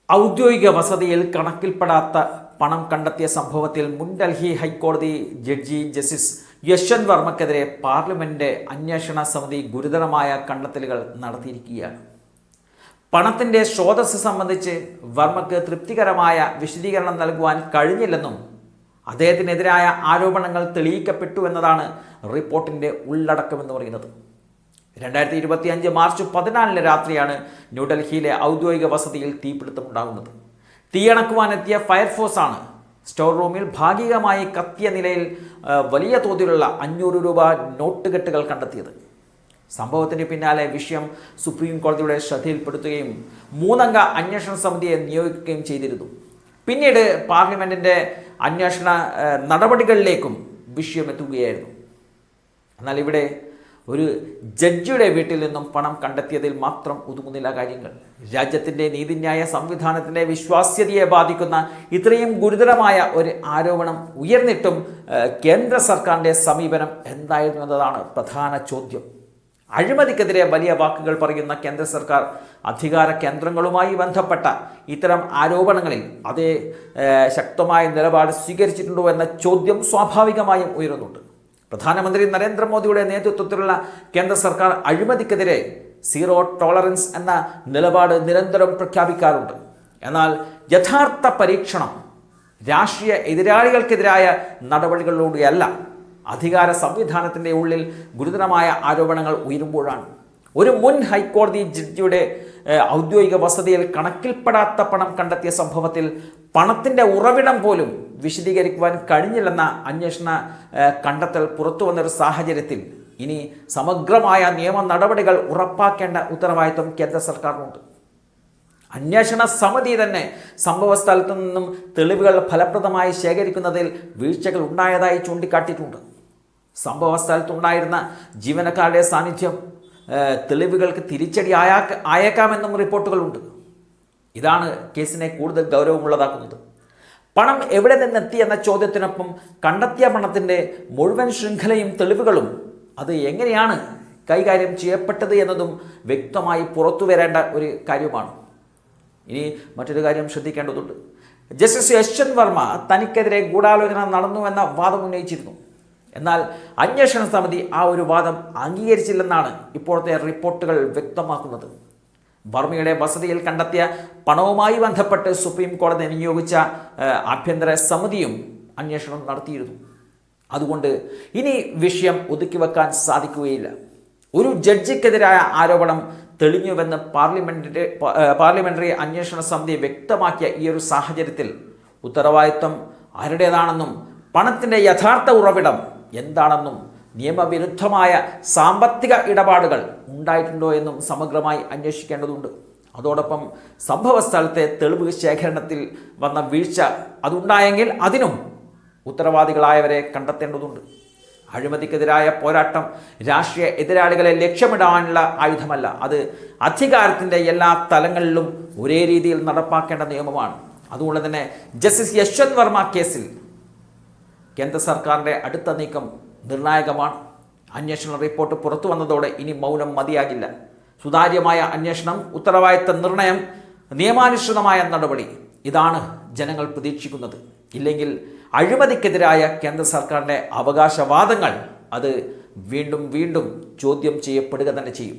ഔദ്യോഗിക വസതിയിൽ കണക്കിൽപ്പെടാത്ത പണം കണ്ടെത്തിയ സംഭവത്തിൽ മുൻ ഡൽഹി ഹൈക്കോടതി ജഡ്ജി ജസ്റ്റിസ് യശ്വന്ത് വർമ്മക്കെതിരെ പാർലമെന്റ് അന്വേഷണ സമിതി ഗുരുതരമായ കണ്ടെത്തലുകൾ നടത്തിയിരിക്കുകയാണ്. പണത്തിന്റെ സ്രോതസ് സംബന്ധിച്ച് വർമ്മക്ക് തൃപ്തികരമായ വിശദീകരണം നൽകുവാൻ കഴിഞ്ഞില്ലെന്നും അദ്ദേഹത്തിനെതിരായ ആരോപണങ്ങൾ തെളിയിക്കപ്പെട്ടു എന്നതാണ് റിപ്പോർട്ടിന്റെ ഉള്ളടക്കമെന്ന് പറയുന്നത്. 2025 മാർച്ച് 14 രാത്രിയാണ് ന്യൂഡൽഹിയിലെ ഔദ്യോഗിക വസതിയിൽ തീപിടുത്തമുണ്ടാകുന്നത്. തീയണക്കുവാനെത്തിയ ഫയർഫോഴ്സാണ് സ്റ്റോർ റൂമിൽ ഭാഗികമായി കത്തിയ നിലയിൽ വലിയ തോതിലുള്ള 500 രൂപ നോട്ടുകെട്ടുകൾ കണ്ടെത്തിയത്. സംഭവത്തിന് പിന്നാലെ വിഷയം സുപ്രീം കോടതിയുടെ ശ്രദ്ധയിൽപ്പെടുത്തുകയും 3 അംഗ അന്വേഷണ സമിതിയെ നിയോഗിക്കുകയും ചെയ്തിരുന്നു. പിന്നീട് പാർലമെന്റിന്റെ അന്വേഷണ നടപടികളിലേക്കും വിഷയം എത്തുകയായിരുന്നു. എന്നാൽ ഇവിടെ ഒരു ജഡ്ജിയുടെ വീട്ടിൽ നിന്നും പണം കണ്ടെത്തിയതിൽ മാത്രം ഒതുങ്ങുന്നില്ല കാര്യങ്ങൾ. രാജ്യത്തിൻ്റെ നീതിന്യായ സംവിധാനത്തിൻ്റെ വിശ്വാസ്യതയെ ബാധിക്കുന്ന ഇത്രയും ഗുരുതരമായ ഒരു ആരോപണം ഉയർന്നിട്ടും കേന്ദ്ര സർക്കാരിൻ്റെ സമീപനം എന്തായിരുന്നു എന്നതാണ് പ്രധാന ചോദ്യം. അഴിമതിക്കെതിരെ വലിയ വാക്കുകൾ പറയുന്ന കേന്ദ്ര സർക്കാർ അധികാര കേന്ദ്രങ്ങളുമായി ബന്ധപ്പെട്ട ഇത്തരം ആരോപണങ്ങളിൽ അതേ ശക്തമായ നിലപാട് സ്വീകരിച്ചിട്ടുണ്ടോ എന്ന ചോദ്യം സ്വാഭാവികമായും ഉയരുന്നുണ്ട്. പ്രധാനമന്ത്രി നരേന്ദ്രമോദിയുടെ നേതൃത്വത്തിലുള്ള കേന്ദ്ര സർക്കാർ അഴിമതിക്കെതിരെ സീറോ ടോളറൻസ് എന്ന നിലപാട് നിരന്തരം പ്രഖ്യാപിക്കാറുണ്ട്. എന്നാൽ യഥാർത്ഥ പരീക്ഷണം രാഷ്ട്രീയ എതിരാളികൾക്കെതിരായ നടപടികളിലൂടെയല്ല, അധികാര സംവിധാനത്തിൻ്റെ ഉള്ളിൽ ഗുരുതരമായ ആരോപണങ്ങൾ ഉയരുമ്പോഴാണ്. ഒരു മുൻ ഹൈക്കോടതി ജഡ്ജിയുടെ ഔദ്യോഗിക വസതിയിൽ കണക്കിൽപ്പെടാത്ത പണം കണ്ടെത്തിയ സംഭവത്തിൽ പണത്തിൻ്റെ ഉറവിടം പോലും വിശദീകരിക്കുവാൻ കഴിഞ്ഞില്ലെന്ന അന്വേഷണ കണ്ടെത്തൽ പുറത്തു വന്നൊരു സാഹചര്യത്തിൽ ഇനി സമഗ്രമായ നിയമ നടപടികൾ ഉറപ്പാക്കേണ്ട ഉത്തരവാദിത്വം കേന്ദ്ര സർക്കാരിനുണ്ട്. അന്വേഷണ സമിതി തന്നെ സംഭവ സ്ഥലത്തു നിന്നും തെളിവുകൾ ഫലപ്രദമായി ശേഖരിക്കുന്നതിൽ വീഴ്ചകൾ ഉണ്ടായതായി ചൂണ്ടിക്കാട്ടിയിട്ടുണ്ട്. സംഭവ സ്ഥലത്തുണ്ടായിരുന്ന ജീവനക്കാരുടെ സാന്നിധ്യം തെളിവുകൾക്ക് തിരിച്ചടി ആയേക്കാമെന്നും റിപ്പോർട്ടുകളുണ്ട്. ഇതാണ് കേസിനെ കൂടുതൽ ഗൗരവമുള്ളതാക്കുന്നത്. പണം എവിടെ നിന്നെത്തി എന്ന ചോദ്യത്തിനൊപ്പം കണ്ടെത്തിയ പണത്തിൻ്റെ മുഴുവൻ ശൃംഖലയും തെളിവുകളും അത് എങ്ങനെയാണ് കൈകാര്യം ചെയ്യപ്പെട്ടത് എന്നതും വ്യക്തമായി പുറത്തു വരേണ്ട ഒരു കാര്യമാണ്. ഇനി മറ്റൊരു കാര്യം ശ്രദ്ധിക്കേണ്ടതുണ്ട്. ജസ്റ്റിസ് യശ്വന്ത് വർമ്മ തനിക്കെതിരെ ഗൂഢാലോചന നടന്നുവെന്ന വാദം ഉന്നയിച്ചിരുന്നു. എന്നാൽ അന്വേഷണ സമിതി ആ ഒരു വാദം അംഗീകരിച്ചില്ലെന്നാണ് ഇപ്പോഴത്തെ റിപ്പോർട്ടുകൾ വ്യക്തമാക്കുന്നത്. വർമ്മയുടെ വസതിയിൽ കണ്ടെത്തിയ പണവുമായി ബന്ധപ്പെട്ട് സുപ്രീം കോടതി നിയോഗിച്ച ആഭ്യന്തര സമിതിയും അന്വേഷണം നടത്തിയിരുന്നു. അതുകൊണ്ട് ഇനി വിഷയം ഒതുക്കിവെക്കാൻ സാധിക്കുകയില്ല. ഒരു ജഡ്ജിക്കെതിരായ ആരോപണം തെളിഞ്ഞുവെന്ന് പാർലമെന്ററി അന്വേഷണ സമിതി വ്യക്തമാക്കിയ ഈ ഒരു സാഹചര്യത്തിൽ ഉത്തരവാദിത്വം ആരുടേതാണെന്നും പണത്തിൻ്റെ യഥാർത്ഥ ഉറവിടം എന്താണെന്നും നിയമവിരുദ്ധമായ സാമ്പത്തിക ഇടപാടുകൾ ഉണ്ടായിട്ടുണ്ടോ എന്നും സമഗ്രമായി അന്വേഷിക്കേണ്ടതുണ്ട്. അതോടൊപ്പം സംഭവ സ്ഥലത്തെ തെളിവ് ശേഖരണത്തിൽ വന്ന വീഴ്ച അതുണ്ടായെങ്കിൽ അതിനും ഉത്തരവാദികളായവരെ കണ്ടെത്തേണ്ടതുണ്ട്. അഴിമതിക്കെതിരായ പോരാട്ടം രാഷ്ട്രീയ എതിരാളികളെ ലക്ഷ്യമിടാനുള്ള ആയുധമല്ല, അത് അധികാരത്തിൻ്റെ എല്ലാ തലങ്ങളിലും ഒരേ രീതിയിൽ നടപ്പാക്കേണ്ട നിയമമാണ്. അതുകൊണ്ട് തന്നെ ജസ്റ്റിസ് യശ്വന്ത് വർമ്മ കേസിൽ കേന്ദ്ര സർക്കാരിൻ്റെ അടുത്ത നീക്കം നിർണായകമാണ്. അന്വേഷണ റിപ്പോർട്ട് പുറത്തു വന്നതോടെ ഇനി മൗനം മതിയാകില്ല. സുതാര്യമായ അന്വേഷണം, ഉത്തരവാദിത്ത നിർണയം, നിയമാനുസൃതമായ നടപടി, ഇതാണ് ജനങ്ങൾ പ്രതീക്ഷിക്കുന്നത്. ഇല്ലെങ്കിൽ അഴിമതിക്കെതിരായ കേന്ദ്ര സർക്കാരിൻ്റെ അവകാശവാദങ്ങൾ അത് വീണ്ടും വീണ്ടും ചോദ്യം ചെയ്യപ്പെടുക തന്നെ ചെയ്യും.